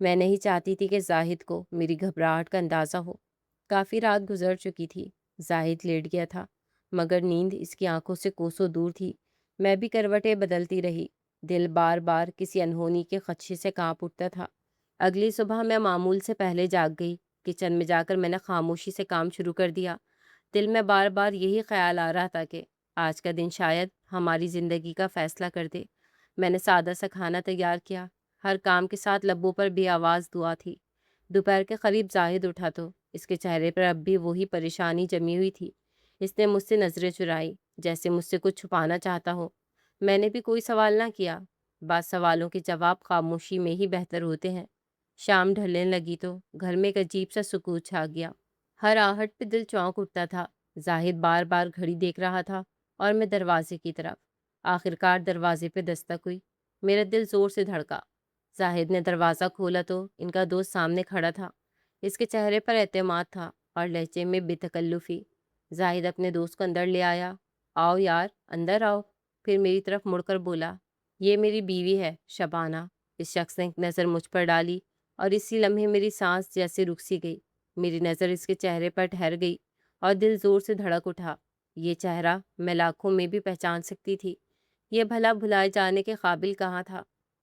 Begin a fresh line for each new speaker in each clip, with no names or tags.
میں نہیں چاہتی تھی کہ زاہد کو میری گھبراہٹ کا اندازہ ہو۔ کافی رات گزر چکی تھی۔ زاہد لیٹ گیا تھا مگر نیند اس کی آنکھوں سے کوسوں دور تھی۔ میں بھی کروٹیں بدلتی رہی۔ دل بار بار کسی انہونی کے خدشے سے کانپ اٹھتا تھا۔ اگلی صبح میں معمول سے پہلے جاگ گئی۔ کچن میں جا کر میں نے خاموشی سے کام شروع کر دیا۔ دل میں بار بار یہی خیال آ رہا تھا کہ آج کا دن شاید ہماری زندگی کا فیصلہ کر دے۔ میں نے سادہ سا کھانا تیار کیا۔ ہر کام کے ساتھ لبوں پر بے آواز دعا تھی۔ دوپہر کے قریب زاہد اٹھا تو اس کے چہرے پر اب بھی وہی پریشانی جمی ہوئی تھی۔ اس نے مجھ سے نظریں چرائی، جیسے مجھ سے کچھ چھپانا چاہتا ہو۔ میں نے بھی کوئی سوال نہ کیا۔ بعض سوالوں کے جواب خاموشی میں ہی بہتر ہوتے ہیں۔ شام ڈھلنے لگی تو گھر میں ایک عجیب سا سکوت چھا گیا۔ ہر آہٹ پہ دل چونک اٹھتا تھا۔ زاہد بار بار گھڑی دیکھ رہا تھا اور میں دروازے کی طرف۔ آخرکار دروازے پہ دستک ہوئی۔ میرا دل زور سے دھڑکا۔ زاہد نے دروازہ کھولا تو ان کا دوست سامنے کھڑا تھا۔ اس کے چہرے پر اعتماد تھا اور لہجے میں بے تکلفی۔ زاہد اپنے دوست کو اندر لے آیا۔ آؤ یار، اندر آؤ۔ پھر میری طرف مڑ کر بولا، یہ میری بیوی ہے، شبانہ۔ اس شخص نے ایک نظر مجھ پر ڈالی اور اسی لمحے میری سانس جیسے رک سی گئی۔ میری نظر اس کے چہرے پر ٹھہر گئی اور دل زور سے دھڑک اٹھا۔ یہ چہرہ میں لاکھوں میں بھی پہچان سکتی تھی۔ یہ بھلا بھلائے جانے کے قابل کہاں تھا؟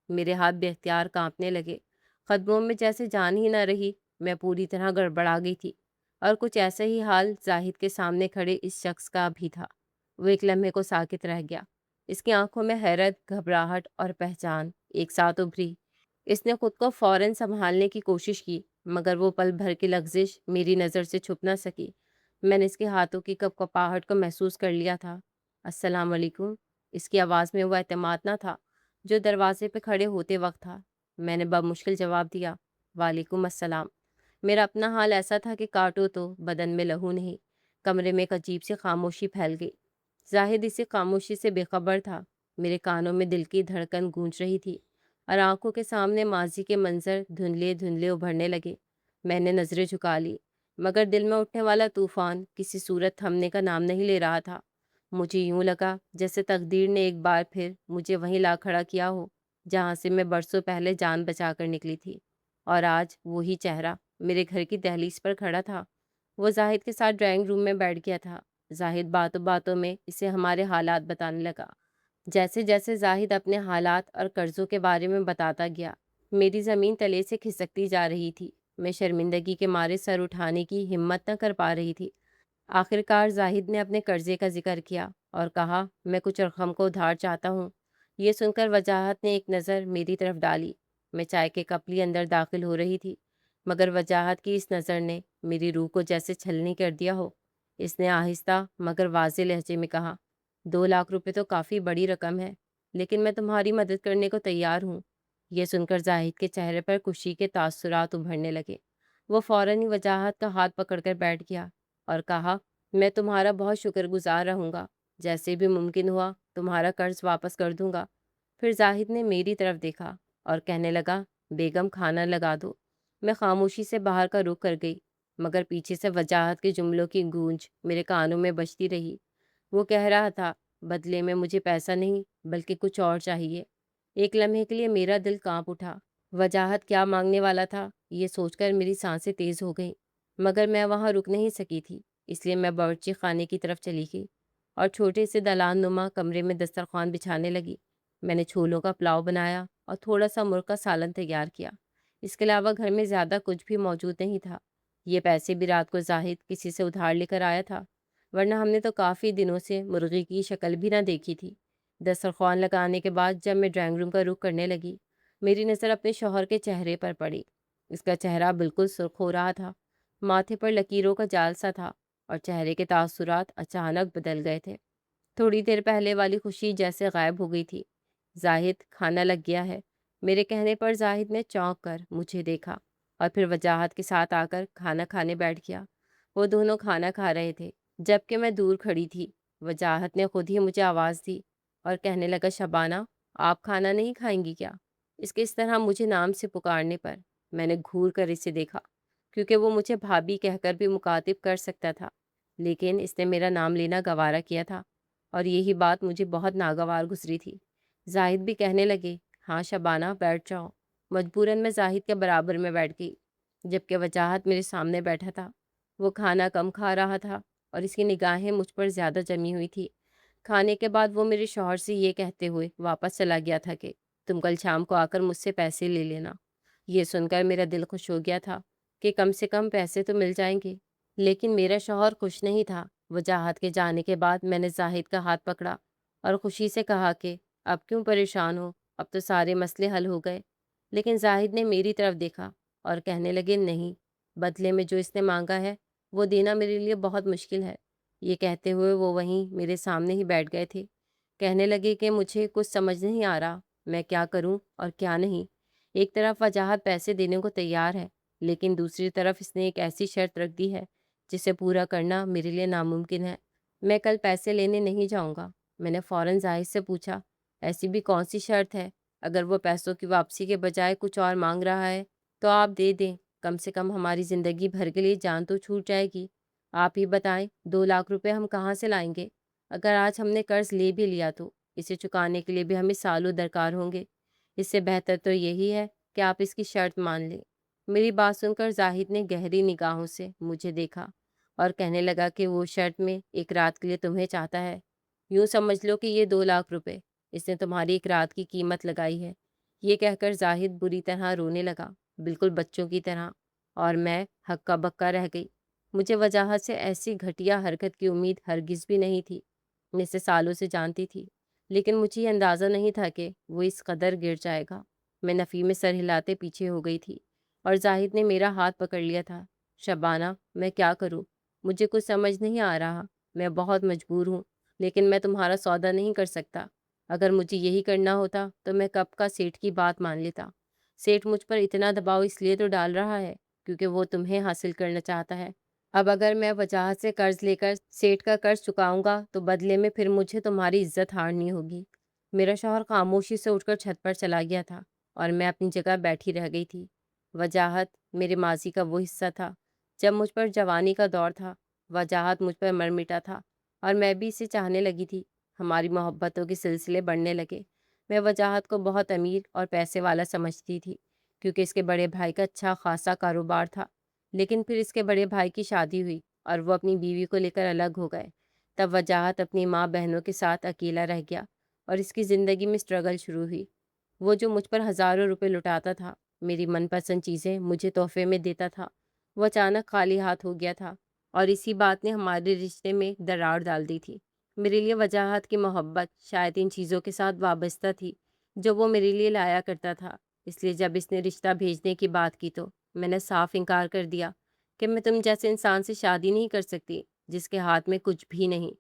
میرے ہاتھ بے اختیار کانپنے لگے۔ قدموں میں جیسے جان ہی نہ رہی۔ میں پوری طرح گڑبڑا گئی تھی۔ اور کچھ ایسا ہی حال زاہد کے سامنے کھڑے اس شخص کا بھی تھا۔ وہ ایک لمحے کو ساکت رہ گیا۔ اس کی آنکھوں میں حیرت، گھبراہٹ اور پہچان ایک ساتھ ابھری۔ اس نے خود کو فوراً سنبھالنے کی کوشش کی مگر وہ پل بھر کی لغزش میری نظر سے چھپ نہ سکی۔ میں نے اس کے ہاتھوں کی کپکپاہٹ کو محسوس کر لیا تھا۔ السلام علیکم۔ اس کی آواز میں وہ اعتماد نہ تھا جو دروازے پہ کھڑے ہوتے وقت تھا۔ میں نے بمشکل جواب دیا، وعلیکم السلام۔ میرا اپنا حال ایسا تھا کہ کاٹو تو بدن میں لہو نہیں۔ کمرے میں ایک عجیب سی خاموشی پھیل گئی۔ زاہد اسی خاموشی سے بے خبر تھا۔ میرے کانوں میں دل کی دھڑکن گونج رہی تھی اور آنکھوں کے سامنے ماضی کے منظر دھندلے دھندلے ابھرنے لگے۔ میں نے نظریں جھکا لی مگر دل میں اٹھنے والا طوفان کسی صورت تھمنے کا نام نہیں لے رہا تھا۔ مجھے یوں لگا جیسے تقدیر نے ایک بار پھر مجھے وہیں لا کھڑا کیا ہو جہاں سے میں برسوں پہلے جان بچا کر نکلی تھی۔ اور آج وہی چہرہ میرے گھر کی دہلیز پر کھڑا تھا۔ وہ زاہد کے ساتھ ڈرائنگ روم میں بیٹھ گیا تھا۔ زاہد باتوں باتوں میں اسے ہمارے حالات بتانے لگا۔ جیسے جیسے زاہد اپنے حالات اور قرضوں کے بارے میں بتاتا گیا، میری زمین تلے سے کھسکتی جا رہی تھی۔ میں شرمندگی کے مارے سر اٹھانے کی ہمت نہ کر پا رہی تھی۔ آخرکار زاہد نے اپنے قرضے کا ذکر کیا اور کہا، میں کچھ رقم کو ادھار چاہتا ہوں۔ یہ سن کر وجاہت نے ایک نظر میری طرف ڈالی۔ میں چائے کے کپ لیے اندر داخل ہو رہی تھی مگر وجاہت کی اس نظر نے میری روح کو جیسے چھلنی کر دیا ہو۔ اس نے آہستہ مگر واضح لہجے میں کہا، 2 لاکھ روپے تو کافی بڑی رقم ہے لیکن میں تمہاری مدد کرنے کو تیار ہوں۔ یہ سن کر زاہد کے چہرے پر خوشی کے تاثرات ابھرنے لگے۔ وہ فوراً ہی وجاہت کا ہاتھ پکڑ کر بیٹھ گیا اور کہا، میں تمہارا بہت شکر گزار رہوں گا۔ جیسے بھی ممکن ہوا تمہارا قرض واپس کر دوں گا۔ پھر زاہد نے میری طرف دیکھا اور کہنے لگا، بیگم کھانا لگا دو۔ میں خاموشی سے باہر کا رخ کر گئی مگر پیچھے سے وجاہت کے جملوں کی گونج میرے کانوں میں بجتی رہی۔ وہ کہہ رہا تھا، بدلے میں مجھے پیسہ نہیں بلکہ کچھ اور چاہیے۔ ایک لمحے کے لیے میرا دل کانپ اٹھا۔ وجاہت کیا مانگنے والا تھا یہ سوچ کر میری سانسیں تیز ہو گئیں مگر میں وہاں رک نہیں سکی تھی، اس لیے میں باورچی خانے کی طرف چلی گئی اور چھوٹے سے دلان نما کمرے میں دسترخوان بچھانے لگی۔ میں نے چھولوں کا پلاؤ بنایا اور تھوڑا سا مرغ کا سالن تیار کیا۔ اس کے علاوہ گھر میں زیادہ کچھ بھی موجود نہیں تھا۔ یہ پیسے بھی رات کو زاہد کسی سے ادھار لے کر آیا تھا ورنہ ہم نے تو کافی دنوں سے مرغی کی شکل بھی نہ دیکھی تھی۔ دسترخوان لگانے کے بعد جب میں ڈرائنگ روم کا رخ کرنے لگی، میری نظر اپنے شوہر کے چہرے پر پڑی۔ اس کا چہرہ بالکل سرخ ہو رہا تھا، ماتھے پر لکیروں کا جال سا تھا اور چہرے کے تاثرات اچانک بدل گئے تھے۔ تھوڑی دیر پہلے والی خوشی جیسے غائب ہو گئی تھی۔ زاہد، کھانا لگ گیا ہے۔ میرے کہنے پر زاہد نے چونک کر مجھے دیکھا اور پھر وجاہت کے ساتھ آ کر کھانا کھانے بیٹھ گیا۔ وہ دونوں کھانا کھا رہے تھے جبکہ میں دور کھڑی تھی۔ وجاہت نے خود ہی مجھے آواز دی اور کہنے لگا، شبانہ، آپ کھانا نہیں کھائیں گی کیا؟ اس کے اس طرح مجھے نام سے پکارنے پر میں نے گھور کر اسے دیکھا کیونکہ وہ مجھے بھابھی کہہ کر بھی مخاطب کر سکتا تھا لیکن اس نے میرا نام لینا گوارا کیا تھا اور یہی بات مجھے بہت ناگوار گزری تھی۔ زاہد بھی کہنے لگے، ہاں شبانہ، بیٹھ جاؤ۔ مجبوراً میں زاہد کے برابر میں بیٹھ گئی، جبکہ وجاہت میرے سامنے بیٹھا تھا۔ وہ کھانا کم کھا رہا تھا اور اس کی نگاہیں مجھ پر زیادہ جمی ہوئی تھی۔ کھانے کے بعد وہ میرے شوہر سے یہ کہتے ہوئے واپس چلا گیا تھا کہ تم کل شام کو آ کر مجھ سے پیسے لے لینا۔ یہ سن کر میرا دل خوش ہو گیا تھا کہ کم سے کم پیسے تو مل جائیں گے، لیکن میرا شوہر خوش نہیں تھا۔ وجاہت کے جانے کے بعد میں نے زاہد کا ہاتھ پکڑا اور خوشی سے کہا کہ اب کیوں پریشان ہو، اب تو سارے مسئلے حل ہو گئے۔ لیکن زاہد نے میری طرف دیکھا اور کہنے لگے نہیں، بدلے میں جو اس نے مانگا ہے وہ دینا میرے لیے بہت مشکل ہے۔ یہ کہتے ہوئے وہ وہیں میرے سامنے ہی بیٹھ گئے تھے۔ کہنے لگے کہ مجھے کچھ سمجھ نہیں آ رہا، میں کیا کروں اور کیا نہیں۔ ایک طرف وجاہت پیسے دینے کو تیار ہے، لیکن دوسری طرف اس نے ایک ایسی شرط رکھ دی ہے جسے پورا کرنا میرے لیے ناممکن ہے۔ میں کل پیسے لینے نہیں جاؤں گا۔ میں نے فوراً زاہد سے پوچھا، ایسی بھی کون سی شرط ہے؟ اگر وہ پیسوں کی واپسی کے بجائے کچھ اور مانگ رہا ہے تو آپ دے دیں، کم سے کم ہماری زندگی بھر کے لیے جان تو چھوٹ جائے گی۔ آپ ہی بتائیں 2 لاکھ روپے ہم کہاں سے لائیں گے؟ اگر آج ہم نے قرض لے بھی لیا تو اسے چکانے کے لیے بھی ہمیں سالوں درکار ہوں گے۔ اس سے بہتر تو یہی ہے کہ آپ اس کی شرط مان لیں۔ میری بات سن کر زاہد نے گہری نگاہوں سے مجھے دیکھا اور کہنے لگا کہ وہ شرط میں ایک رات کے لیے تمہیں چاہتا ہے۔ یوں سمجھ لو کہ یہ 2 لاکھ روپے اس نے تمہاری ایک رات کی قیمت لگائی ہے۔ یہ کہہ کر زاہد بری طرح رونے لگا، بالکل بچوں کی طرح، اور میں ہکا بکا رہ گئی۔ مجھے وجاہت سے ایسی گھٹیا حرکت کی امید ہرگز بھی نہیں تھی۔ میں اسے سالوں سے جانتی تھی، لیکن مجھے یہ اندازہ نہیں تھا کہ وہ اس قدر گر جائے گا۔ میں نفی میں سر ہلاتے پیچھے ہو گئی تھی اور زاہد نے میرا ہاتھ پکڑ لیا تھا۔ شبانہ، میں کیا کروں؟ مجھے کچھ سمجھ نہیں آ رہا۔ میں بہت مجبور ہوں، لیکن میں تمہارا سودا نہیں کر سکتا۔ اگر مجھے یہی کرنا ہوتا تو میں کب کا سیٹھ کی بات مان لیتا۔ سیٹھ مجھ پر اتنا دباؤ اس لیے تو ڈال رہا ہے کیونکہ وہ تمہیں حاصل کرنا چاہتا ہے۔ اب اگر میں وجاہت سے قرض لے کر سیٹھ کا قرض چکاؤں گا تو بدلے میں پھر مجھے تمہاری عزت ہارنی ہوگی۔ میرا شوہر خاموشی سے اٹھ کر چھت پر چلا گیا تھا اور میں اپنی جگہ بیٹھی رہ گئی تھی۔ وجاہت میرے ماضی کا وہ حصہ تھا جب مجھ پر جوانی کا دور تھا۔ وجاہت مجھ پر مر مٹا تھا اور میں بھی اسے چاہنے لگی تھی۔ ہماری محبتوں کے سلسلے بڑھنے لگے۔ میں وجاہت کو بہت امیر اور پیسے والا سمجھتی تھی کیونکہ اس کے بڑے بھائی کا اچھا خاصا کاروبار تھا، لیکن پھر اس کے بڑے بھائی کی شادی ہوئی اور وہ اپنی بیوی کو لے کر الگ ہو گئے۔ تب وجاہت اپنی ماں بہنوں کے ساتھ اکیلا رہ گیا اور اس کی زندگی میں اسٹرگل شروع ہوئی۔ وہ جو مجھ پر ہزاروں روپے لٹاتا تھا، میری من پسند چیزیں مجھے تحفے میں دیتا تھا، وہ اچانک خالی ہاتھ ہو گیا تھا اور اسی بات نے ہمارے رشتے میں دراڑ ڈال دی تھی۔ میرے لیے وجاہت کی محبت شاید ان چیزوں کے ساتھ وابستہ تھی جو وہ میرے لیے لایا کرتا تھا، اس لیے جب اس نے رشتہ بھیجنے کی بات کی تو میں نے صاف انکار کر دیا کہ میں تم جیسے انسان سے شادی نہیں کر سکتی جس کے ہاتھ میں کچھ بھی نہیں۔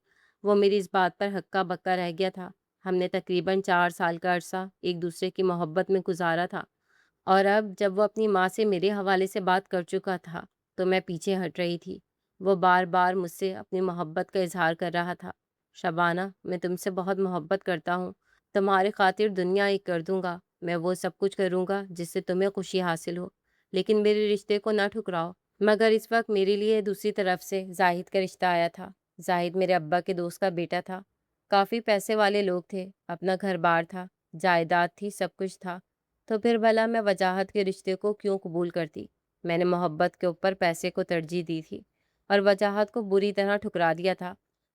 وہ میری اس بات پر ہکا بکا رہ گیا تھا۔ ہم نے تقریباً 4 سال کا عرصہ ایک دوسرے کی محبت میں گزارا تھا، اور اب جب وہ اپنی ماں سے میرے حوالے سے بات کر چکا تھا تو میں پیچھے ہٹ رہی تھی۔ وہ بار بار مجھ سے اپنی محبت کا اظہار کر رہا تھا۔ شبانہ، میں تم سے بہت محبت کرتا ہوں، تمہاری خاطر دنیا ایک کر دوں گا، میں وہ سب کچھ کروں گا جس سے تمہیں خوشی حاصل ہو، لیکن میرے رشتے کو نہ ٹھکراؤ۔ مگر اس وقت میرے لیے دوسری طرف سے زاہد کا رشتہ آیا تھا۔ زاہد میرے ابا کے دوست کا بیٹا تھا، کافی پیسے والے لوگ تھے، اپنا گھر بار تھا، جائیداد تھی، سب کچھ تھا۔ تو پھر بھلا میں وجاہت کے رشتے کو کیوں قبول کرتی؟ میں نے محبت کے اوپر پیسے کو ترجیح دی تھی اور وجاہت کو بری طرح ٹھکرا دیا تھا۔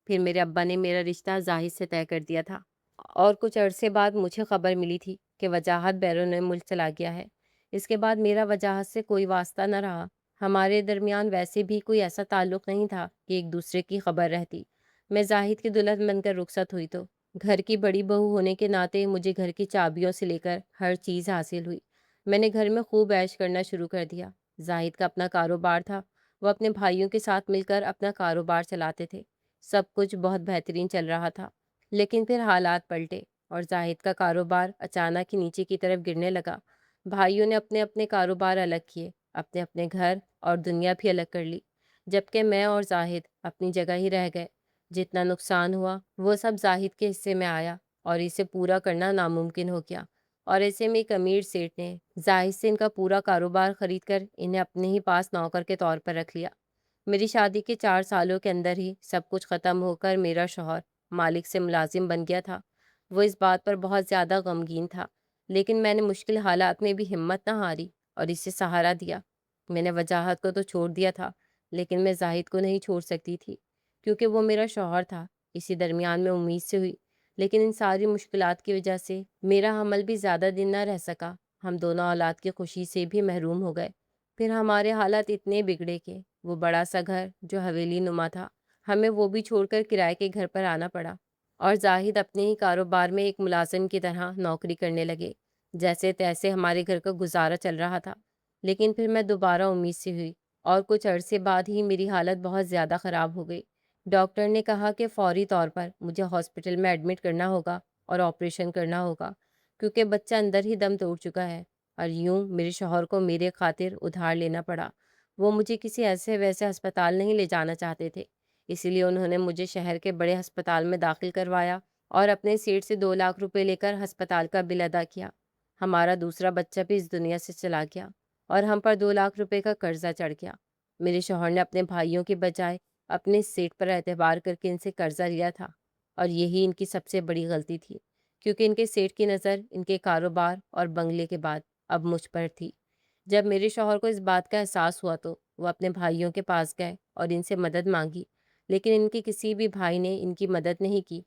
پھر میرے ابا نے میرا رشتہ زاہد سے طے کر دیا تھا اور کچھ عرصے بعد مجھے خبر ملی تھی کہ وجاہت بیرون ملک چلا گیا ہے۔ اس کے بعد میرا وجاہت سے کوئی واسطہ نہ رہا۔ ہمارے درمیان ویسے بھی کوئی ایسا تعلق نہیں تھا کہ ایک دوسرے کی خبر رہتی۔ میں زاہد کی دلہن بن کر رخصت ہوئی تو گھر کی بڑی بہو ہونے کے ناطے مجھے گھر کی چابیوں سے لے کر ہر چیز حاصل ہوئی۔ میں نے گھر میں خوب عیش کرنا شروع کر دیا۔ زاہد کا اپنا کاروبار تھا، وہ اپنے بھائیوں کے ساتھ مل کر اپنا کاروبار چلاتے تھے، سب کچھ بہت بہترین چل رہا تھا۔ لیکن پھر حالات پلٹے اور زاہد کا کاروبار اچانک ہی نیچے کی طرف گرنے لگا۔ بھائیوں نے اپنے اپنے کاروبار الگ کیے، اپنے اپنے گھر اور دنیا بھی الگ کر لی، جبکہ میں اور زاہد اپنی جگہ ہی رہ گئے۔ جتنا نقصان ہوا وہ سب زاہد کے حصے میں آیا اور اسے پورا کرنا ناممکن ہو گیا، اور ایسے میں ایک امیر سیٹھ نے زاہد سے ان کا پورا کاروبار خرید کر انہیں اپنے ہی پاس نوکر کے طور پر رکھ لیا۔ میری شادی کے 4 سالوں کے اندر ہی سب کچھ ختم ہو کر میرا شوہر مالک سے ملازم بن گیا تھا۔ وہ اس بات پر بہت زیادہ غمگین تھا لیکن میں نے مشکل حالات میں بھی ہمت نہ ہاری اور اسے سہارا دیا۔ میں نے وجاہت کو تو چھوڑ دیا تھا، لیکن میں زاہد کو نہیں چھوڑ سکتی تھی، کیونکہ وہ میرا شوہر تھا۔ اسی درمیان میں امید سے ہوئی، لیکن ان ساری مشکلات کی وجہ سے میرا حمل بھی زیادہ دن نہ رہ سکا۔ ہم دونوں اولاد کی خوشی سے بھی محروم ہو گئے۔ پھر ہمارے حالات اتنے بگڑے کہ وہ بڑا سا گھر جو حویلی نما تھا، ہمیں وہ بھی چھوڑ کر کرائے کے گھر پر آنا پڑا، اور زاہد اپنے ہی کاروبار میں ایک ملازم کی طرح نوکری کرنے لگے۔ جیسے تیسے ہمارے گھر کا گزارا چل رہا تھا، لیکن پھر میں دوبارہ امید سے ہوئی، اور کچھ عرصے بعد ہی میری حالت بہت زیادہ خراب ہو گئی۔ ڈاکٹر نے کہا کہ فوری طور پر مجھے ہاسپٹل میں ایڈمٹ کرنا ہوگا اور آپریشن کرنا ہوگا، کیونکہ بچہ اندر ہی دم توڑ چکا ہے۔ اور یوں میرے شوہر کو میرے خاطر ادھار لینا پڑا۔ وہ مجھے کسی ایسے ویسے ہسپتال نہیں لے جانا چاہتے تھے، اسی لیے انہوں نے مجھے شہر کے بڑے ہسپتال میں داخل کروایا اور اپنے سیٹ سے 2 لاکھ روپے لے کر ہسپتال کا بل ادا کیا۔ ہمارا دوسرا بچہ بھی اس دنیا سے چلا گیا اور ہم پر 2 لاکھ روپے کا قرضہ چڑھ گیا۔ میرے شوہر نے اپنے بھائیوں کے بجائے اپنے سیٹ پر اعتبار کر کے ان سے قرضہ لیا تھا، اور یہی ان کی سب سے بڑی غلطی تھی، کیونکہ ان کے سیٹ کی نظر ان کے کاروبار اور بنگلے کے بعد اب مجھ پر تھی۔ جب میرے شوہر کو اس بات کا احساس ہوا تو وہ اپنے بھائیوں کے پاس گئے اور ان سے مدد مانگی، لیکن ان کے کسی بھی بھائی نے ان کی مدد نہیں کی۔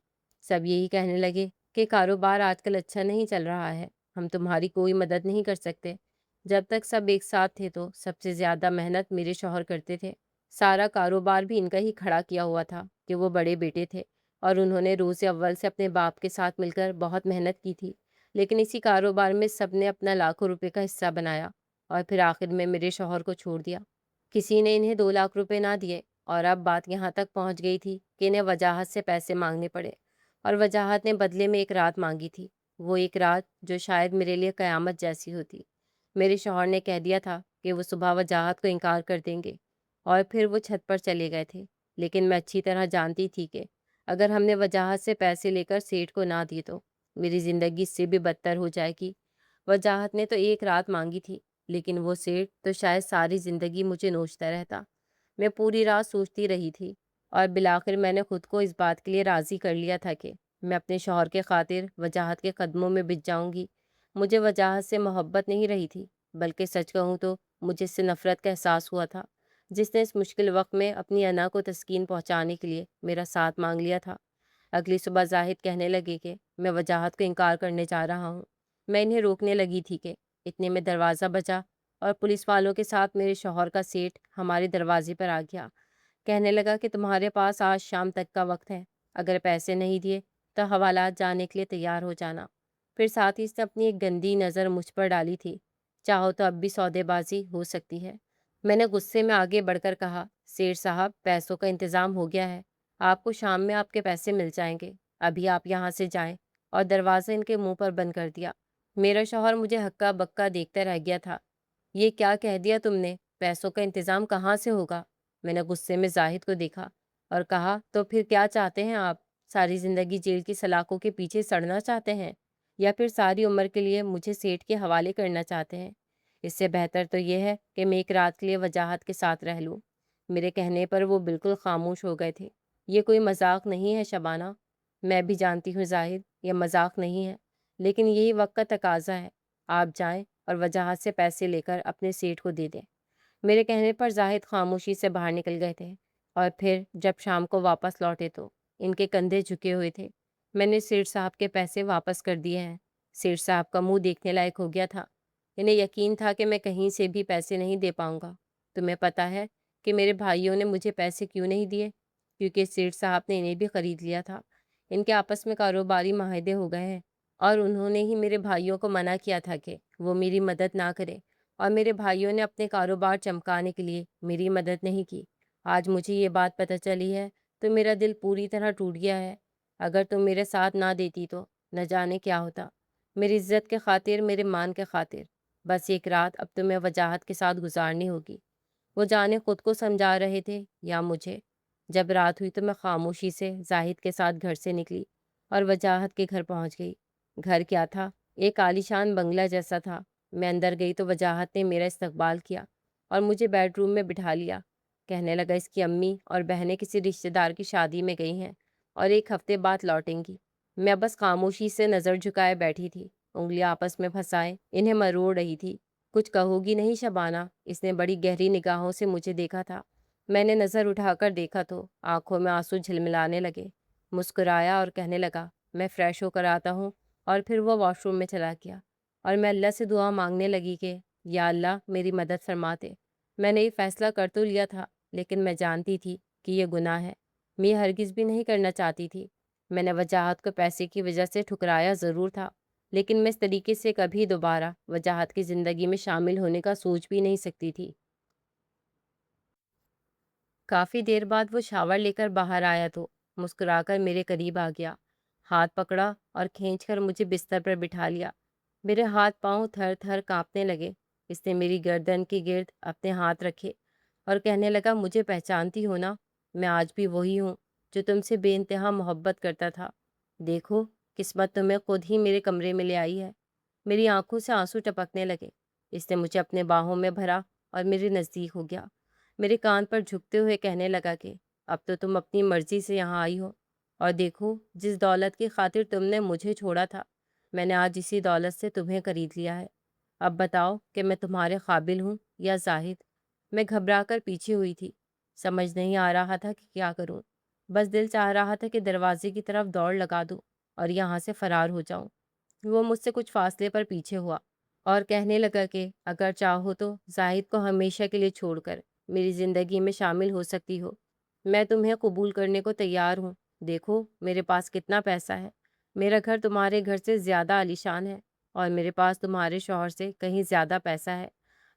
سب یہی کہنے لگے کہ کاروبار آج کل اچھا نہیں چل رہا ہے، ہم تمہاری کوئی مدد نہیں کر سکتے۔ جب تک سب ایک ساتھ تھے تو سب سے زیادہ محنت میرے شوہر کرتے تھے۔ سارا کاروبار بھی ان کا ہی کھڑا کیا ہوا تھا کہ وہ بڑے بیٹے تھے، اور انہوں نے روز اول سے اپنے باپ کے ساتھ مل کر بہت محنت کی تھی، لیکن اسی کاروبار میں سب نے اپنا لاکھوں روپے کا حصہ بنایا اور پھر آخر میں میرے شوہر کو چھوڑ دیا۔ کسی نے انہیں 2 لاکھ روپے نہ دیے، اور اب بات یہاں تک پہنچ گئی تھی کہ انہیں وجاہت سے پیسے مانگنے پڑے، اور وجاہت نے بدلے میں ایک رات مانگی تھی، وہ ایک رات جو شاید میرے لیے قیامت جیسی ہوتی۔ میرے شوہر نے کہہ دیا تھا کہ وہ صبح وجاہت کو انکار کر دیں گے، اور پھر وہ چھت پر چلے گئے تھے، لیکن میں اچھی طرح جانتی تھی کہ اگر ہم نے وجاہت سے پیسے لے کر سیٹ کو نہ دیے تو میری زندگی اس سے بھی بدتر ہو جائے گی۔ وجاہت نے تو ایک رات مانگی تھی، لیکن وہ سیٹ تو شاید ساری زندگی مجھے نوچتا رہتا۔ میں پوری رات سوچتی رہی تھی، اور بالآخر میں نے خود کو اس بات کے لیے راضی کر لیا تھا کہ میں اپنے شوہر کے خاطر وجاہت کے قدموں میں بچ جاؤں گی۔ مجھے وجاہت سے محبت نہیں رہی تھی، بلکہ سچ کہوں تو مجھے اس سے نفرت کا احساس ہوا تھا، جس نے اس مشکل وقت میں اپنی انا کو تسکین پہنچانے کے لیے میرا ساتھ مانگ لیا تھا۔ اگلی صبح زاہد کہنے لگے کہ میں وجاہت کو انکار کرنے جا رہا ہوں۔ میں انہیں روکنے لگی تھی کہ اتنے میں دروازہ بجا، اور پولیس والوں کے ساتھ میرے شوہر کا سیٹ ہمارے دروازے پر آ گیا۔ کہنے لگا کہ تمہارے پاس آج شام تک کا وقت ہے، اگر پیسے نہیں دیے تو حوالات جانے کے لیے تیار ہو جانا۔ پھر ساتھ ہی اس نے اپنی ایک گندی نظر مجھ پر ڈالی تھی، چاہو تو اب بھی سودے بازی ہو سکتی ہے۔ میں نے غصے میں آگے بڑھ کر کہا، سیٹ صاحب پیسوں کا انتظام ہو گیا ہے، آپ کو شام میں آپ کے پیسے مل جائیں گے، ابھی آپ یہاں سے جائیں، اور دروازہ ان کے منہ پر بند کر دیا۔ میرا شوہر مجھے ہکا بکا دیکھتا رہ گیا تھا۔ یہ کیا کہہ دیا تم نے؟ پیسوں کا انتظام کہاں سے ہوگا؟ میں نے غصے میں زاہد کو دیکھا اور کہا، تو پھر کیا چاہتے ہیں آپ؟ ساری زندگی جیل کی سلاخوں کے پیچھے سڑنا چاہتے ہیں، یا پھر ساری عمر کے لیے مجھے سیٹ کے حوالے کرنا چاہتے ہیں؟ اس سے بہتر تو یہ ہے کہ میں ایک رات کے لیے وجاہت کے ساتھ رہ لوں۔ میرے کہنے پر وہ بالکل خاموش ہو گئے تھے۔ یہ کوئی مذاق نہیں ہے شبانہ، میں بھی جانتی ہوں زاہد، یہ مذاق نہیں ہے، لیکن یہی وقت کا تقاضا ہے۔ آپ جائیں اور وجاہت سے پیسے لے کر اپنے سیٹ کو دے دیں۔ میرے کہنے پر زاہد خاموشی سے باہر نکل گئے تھے، اور پھر جب شام کو واپس لوٹے تو ان کے کندھے جھکے ہوئے تھے۔ میں نے سیٹ صاحب کے پیسے واپس کر دیے ہیں۔ سیٹ صاحب کا منہ دیکھنے لائق ہو گیا تھا۔ انہیں یقین تھا کہ میں کہیں سے بھی پیسے نہیں دے پاؤں گا۔ تمہیں پتہ ہے کہ میرے بھائیوں نے مجھے پیسے کیوں نہیں دیے؟ کیونکہ سیٹ صاحب نے انہیں بھی خرید لیا تھا۔ ان کے آپس میں کاروباری معاہدے ہو گئے ہیں، اور انہوں نے ہی میرے بھائیوں کو منع کیا تھا کہ وہ میری مدد نہ کریں، اور میرے بھائیوں نے اپنے کاروبار چمکانے کے لیے میری مدد نہیں کی۔ آج مجھے یہ بات پتہ چلی ہے تو میرا دل پوری طرح ٹوٹ گیا ہے۔ اگر تم میرے ساتھ نہ دیتی تو نہ جانے کیا ہوتا۔ میری عزت کے خاطر، میرے مان کے خاطر، بس ایک رات اب تمہیں وجاہت کے ساتھ گزارنی ہوگی۔ وہ جانے خود کو سمجھا رہے تھے یا مجھے۔ جب رات ہوئی تو میں خاموشی سے زاہد کے ساتھ گھر سے نکلی اور وجاہت کے گھر پہنچ گئی۔ گھر کیا تھا؟ ایک عالیشان بنگلہ جیسا تھا۔ میں اندر گئی تو وجاہت نے میرا استقبال کیا اور مجھے بیڈ روم میں بٹھا لیا۔ کہنے لگا اس کی امی اور بہنیں کسی رشتہ دار کی شادی میں گئی ہیں اور ایک ہفتے بعد لوٹیں گی۔ میں بس خاموشی سے نظر جھکائے بیٹھی تھی۔ انگلیاں آپس میں پھنسائے انہیں مروڑ رہی تھی۔ کچھ کہو گی نہیں شبانہ؟ اس نے بڑی گہری نگاہوں سے مجھے دیکھا تھا۔ میں نے نظر اٹھا کر دیکھا تو آنکھوں میں آنسو جھلملانے لگے۔ مسکرایا اور کہنے لگا، میں فریش ہو کر آتا ہوں۔ اور پھر وہ واش روم میں چلا گیا اور میں اللہ سے دعا مانگنے لگی کہ یا اللہ میری مدد فرماتے۔ میں نے یہ فیصلہ کر تو لیا تھا، لیکن میں جانتی تھی کہ یہ گناہ ہے۔ میں یہ ہرگز بھی نہیں کرنا چاہتی تھی۔ میں نے وجاہت کو پیسے کی وجہ سے ٹھکرایا ضرور تھا، لیکن میں اس طریقے سے کبھی دوبارہ وجاہت کی زندگی میں شامل ہونے کا سوچ بھی نہیں سکتی تھی۔ کافی دیر بعد وہ شاور لے کر باہر آیا تو مسکرا کر میرے قریب آ گیا، ہاتھ پکڑا اور کھینچ کر مجھے بستر پر بٹھا لیا۔ میرے ہاتھ پاؤں تھر تھر کانپنے لگے۔ اس نے میری گردن کے گرد اپنے ہاتھ رکھے اور کہنے لگا، مجھے پہچانتی ہو نا؟ میں آج بھی وہی ہوں جو تم سے بے انتہا محبت کرتا تھا۔ دیکھو، قسمت تمہیں خود ہی میرے کمرے میں لے آئی ہے۔ میری آنکھوں سے آنسو ٹپکنے لگے۔ اس نے مجھے اپنے باہوں میں بھرا اور میرے نزدیک ہو گیا۔ میرے کان پر جھکتے ہوئے کہنے لگا کہ اب تو تم اپنی مرضی سے یہاں آئی ہو، اور دیکھو جس دولت کی خاطر تم نے مجھے چھوڑا تھا، میں نے آج اسی دولت سے تمہیں خرید لیا ہے۔ اب بتاؤ کہ میں تمہارے قابل ہوں یا زاہد؟ میں گھبرا کر پیچھے ہوئی تھی، سمجھ نہیں آ رہا تھا کہ کیا کروں۔ بس دل چاہ رہا تھا کہ دروازے کی طرف دوڑ لگا دوں اور یہاں سے فرار ہو جاؤں۔ وہ مجھ سے کچھ فاصلے پر پیچھے ہوا اور کہنے لگا کہ اگر چاہو تو زاہد کو ہمیشہ کے لیے چھوڑ کر میری زندگی میں شامل ہو سکتی ہو۔ میں تمہیں قبول کرنے کو تیار ہوں۔ دیکھو میرے پاس کتنا پیسہ ہے۔ میرا گھر تمہارے گھر سے زیادہ عالیشان ہے اور میرے پاس تمہارے شوہر سے کہیں زیادہ پیسہ ہے۔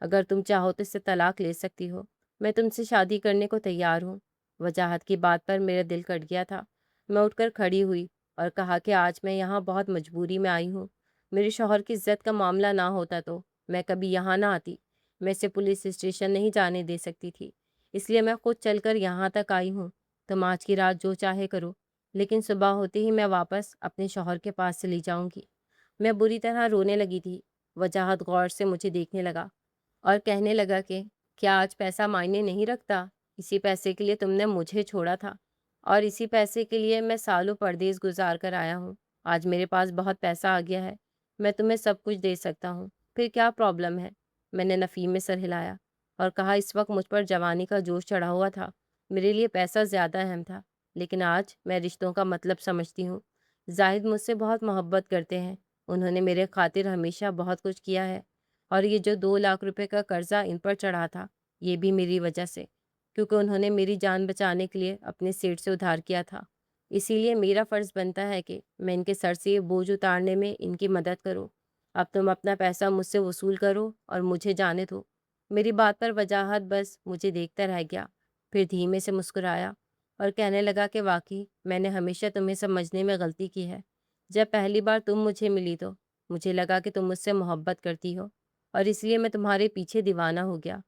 اگر تم چاہو تو اس سے طلاق لے سکتی ہو۔ میں تم سے شادی کرنے کو تیار ہوں۔ وجاہت کی بات پر میرا دل کٹ گیا تھا۔ میں اٹھ کر کھڑی ہوئی اور کہا کہ آج میں یہاں بہت مجبوری میں آئی ہوں۔ میرے شوہر کی عزت کا معاملہ نہ ہوتا تو میں کبھی یہاں نہ آتی۔ میں اسے پولیس اسٹیشن نہیں جانے دے سکتی تھی، اس لیے میں خود چل کر یہاں تک آئی ہوں۔ تم آج کی رات جو چاہے کرو، لیکن صبح ہوتے ہی میں واپس اپنے شوہر کے پاس چلی جاؤں گی۔ میں بری طرح رونے لگی تھی۔ وجاہت غور سے مجھے دیکھنے لگا اور کہنے لگا کہ کیا آج پیسہ معنی نہیں رکھتا؟ اسی پیسے کے لیے تم نے مجھے چھوڑا تھا، اور اسی پیسے کے لیے میں سالوں پردیس گزار کر آیا ہوں۔ آج میرے پاس بہت پیسہ آ گیا ہے، میں تمہیں سب کچھ دے سکتا ہوں، پھر کیا پرابلم ہے؟ میں نے نفی میں سر ہلایا اور کہا، اس وقت مجھ پر جوانی کا جوش چڑھا ہوا تھا، میرے لیے پیسہ زیادہ اہم تھا، لیکن آج میں رشتوں کا مطلب سمجھتی ہوں۔ زاہد مجھ سے بہت محبت کرتے ہیں، انہوں نے میرے خاطر ہمیشہ بہت کچھ کیا ہے، اور یہ جو 2 لاکھ روپے کا قرضہ ان پر چڑھا تھا، یہ بھی میری وجہ سے، کیونکہ انہوں نے میری جان بچانے کے لیے اپنے سیٹ سے ادھار کیا تھا۔ اسی لیے میرا فرض بنتا ہے کہ میں ان کے سر سے یہ بوجھ اتارنے میں ان کی مدد کروں۔ اب تم اپنا پیسہ مجھ سے وصول کرو اور مجھے جانے دو۔ میری بات پر وجاہت بس مجھے دیکھتا رہ گیا، پھر دھیمے سے مسکرایا اور کہنے لگا کہ واقعی میں نے ہمیشہ تمہیں سمجھنے میں غلطی کی ہے۔ جب پہلی بار تم مجھے ملی تو مجھے لگا کہ تم مجھ سے محبت کرتی ہو، اور اس لیے میں تمہارے پیچھے دیوانہ ہو گیا۔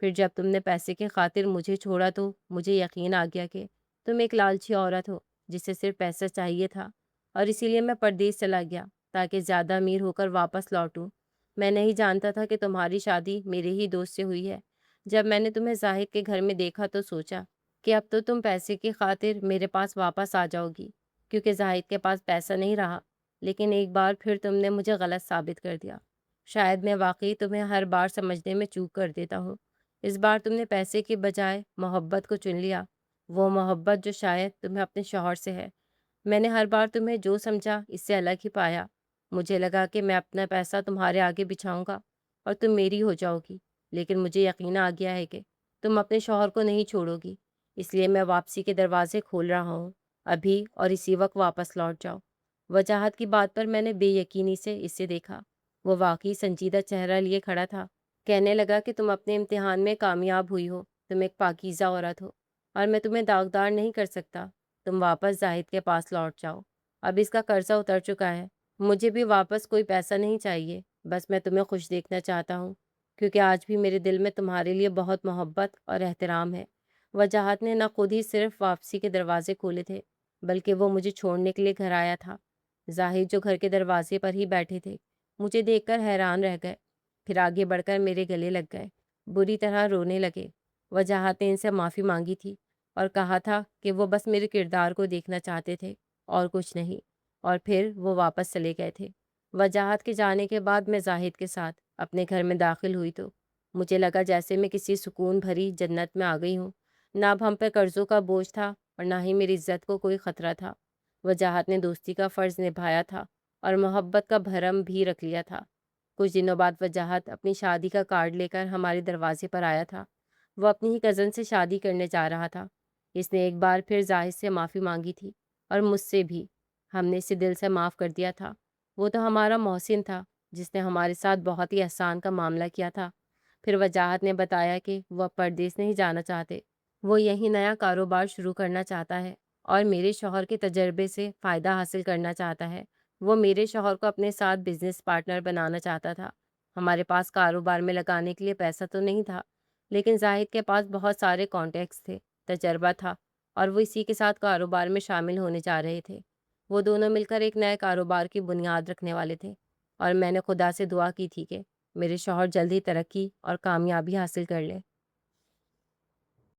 پھر جب تم نے پیسے کی خاطر مجھے چھوڑا تو مجھے یقین آ گیا کہ تم ایک لالچی عورت ہو جسے صرف پیسہ چاہیے تھا، اور اسی لیے میں پردیس چلا گیا تاکہ زیادہ امیر ہو کر واپس لوٹوں۔ میں نہیں جانتا تھا کہ تمہاری شادی میرے ہی دوست سے ہوئی ہے۔ جب میں نے تمہیں زاہد کے گھر میں دیکھا تو سوچا کہ اب تو تم پیسے کی خاطر میرے پاس واپس آ جاؤ گی، کیونکہ زاہد کے پاس پیسہ نہیں رہا۔ لیکن ایک بار پھر تم نے مجھے غلط ثابت کر دیا۔ شاید میں واقعی تمہیں ہر بار سمجھنے میں چوک کر دیتا ہوں۔ اس بار تم نے پیسے کے بجائے محبت کو چن لیا، وہ محبت جو شاید تمہیں اپنے شوہر سے ہے۔ میں نے ہر بار تمہیں جو سمجھا اس سے الگ ہی پایا۔ مجھے لگا کہ میں اپنا پیسہ تمہارے آگے بچھاؤں گا اور تم میری ہو جاؤ گی، لیکن مجھے یقین آ گیا ہے کہ تم اپنے شوہر کو نہیں چھوڑو گی۔ اس لیے میں واپسی کے دروازے کھول رہا ہوں، ابھی اور اسی وقت واپس لوٹ جاؤ۔ وجاہت کی بات پر میں نے بے یقینی سے اسے دیکھا۔ وہ واقعی سنجیدہ چہرہ لیے کھڑا تھا۔ کہنے لگا کہ تم اپنے امتحان میں کامیاب ہوئی ہو، تم ایک پاکیزہ عورت ہو، اور میں تمہیں داغدار نہیں کر سکتا۔ تم واپس زاہد کے پاس لوٹ جاؤ، اب اس کا قرضہ اتر چکا ہے۔ مجھے بھی واپس کوئی پیسہ نہیں چاہیے، بس میں تمہیں خوش دیکھنا چاہتا ہوں، کیونکہ آج بھی میرے دل میں تمہارے لیے بہت محبت اور احترام ہے۔ وجاہت نے نہ خود ہی صرف واپسی کے دروازے کھولے تھے، بلکہ وہ مجھے چھوڑنے کے لیے گھر آیا تھا۔ زاہد جو گھر کے دروازے پر ہی بیٹھے تھے مجھے دیکھ کر حیران رہ گئے، پھر آگے بڑھ کر میرے گلے لگ گئے، بری طرح رونے لگے۔ وجاہت نے ان سے معافی مانگی تھی اور کہا تھا کہ وہ بس میرے کردار کو دیکھنا چاہتے تھے اور کچھ نہیں، اور پھر وہ واپس چلے گئے تھے۔ وجاہت کے جانے کے بعد میں زاہد کے ساتھ اپنے گھر میں داخل ہوئی تو مجھے لگا جیسے میں کسی سکون بھری جنت میں آ گئی ہوں۔ نہ اب ہم پہ قرضوں کا بوجھ تھا اور نہ ہی میری عزت کو کوئی خطرہ تھا۔ وجاہت نے دوستی کا فرض نبھایا تھا اور محبت کا بھرم بھی رکھ لیا تھا۔ کچھ دنوں بعد وجاہت اپنی شادی کا کارڈ لے کر ہمارے دروازے پر آیا تھا۔ وہ اپنی ہی کزن سے شادی کرنے جا رہا تھا۔ اس نے ایک بار پھر زاہد سے معافی مانگی تھی اور مجھ سے بھی۔ ہم نے اسے دل سے معاف کر دیا تھا۔ وہ تو ہمارا محسن تھا جس نے ہمارے ساتھ بہت ہی احسان کا معاملہ کیا تھا۔ پھر وجاہت نے بتایا کہ وہ اب پردیس نہیں جانا چاہتے، وہ یہیں نیا کاروبار شروع کرنا چاہتا ہے اور میرے شوہر کے تجربے سے فائدہ حاصل کرنا چاہتا ہے۔ وہ میرے شوہر کو اپنے ساتھ بزنس پارٹنر بنانا چاہتا تھا۔ ہمارے پاس کاروبار میں لگانے کے لیے پیسہ تو نہیں تھا، لیکن زاہد کے پاس بہت سارے کانٹیکٹس تھے، تجربہ تھا، اور وہ اسی کے ساتھ کاروبار میں شامل ہونے جا رہے تھے۔ وہ دونوں مل کر ایک نئے کاروبار کی بنیاد رکھنے والے تھے، اور میں نے خدا سے دعا کی تھی کہ میرے شوہر جلد ہی ترقی اور کامیابی حاصل کر لے۔